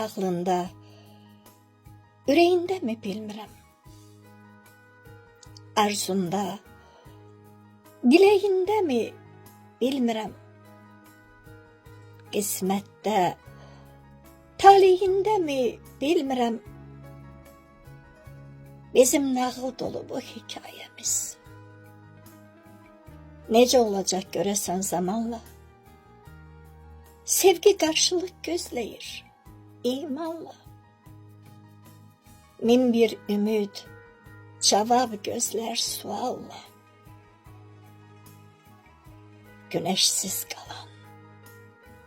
ağlında, ürəyində mi bilmirəm. Arzunda, diləyində mi bilmirəm. Qismətdə, taleyində mi bilmirəm. Bizim nağıl dolu bu hikayemiz. Necə olacaq görəsən zamanla? Sevgi qarşılıq gözləyir, imanla. Min bir ümid, cavab gözlər sualla. Güneşsiz qalan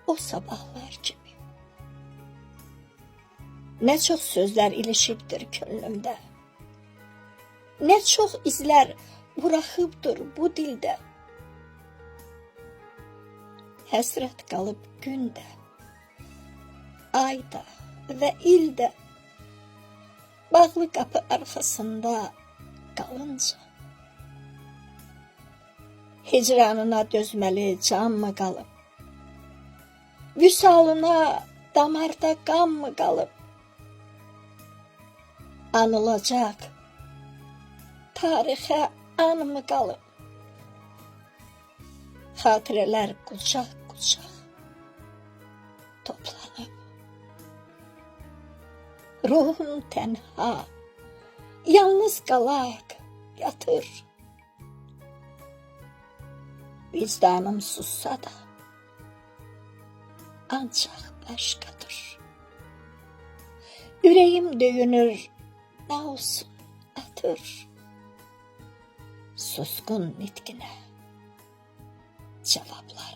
o sabahlar kimi. Nə çox sözlər ilişibdir könlümdə. Nə çox izlər buraxıbdır bu dildə. Həsrət qalıb gündə, ayda və ildə. Bağlı qapı arxasında qalınca. Hicranına dözməli can mı qalıb? Vüsalına damarda qan mı qalıb? Anılacaq, tarixə an mı qalıb? Xatirələr qucaq-qucaq toplanıb. Ruhum tənha, yalnız qalaq, yatır. Vicdanım sussa da, ancaq başqadır. Ürəyim döyünür, nə olsun atır. Suskun nitqinə cavablar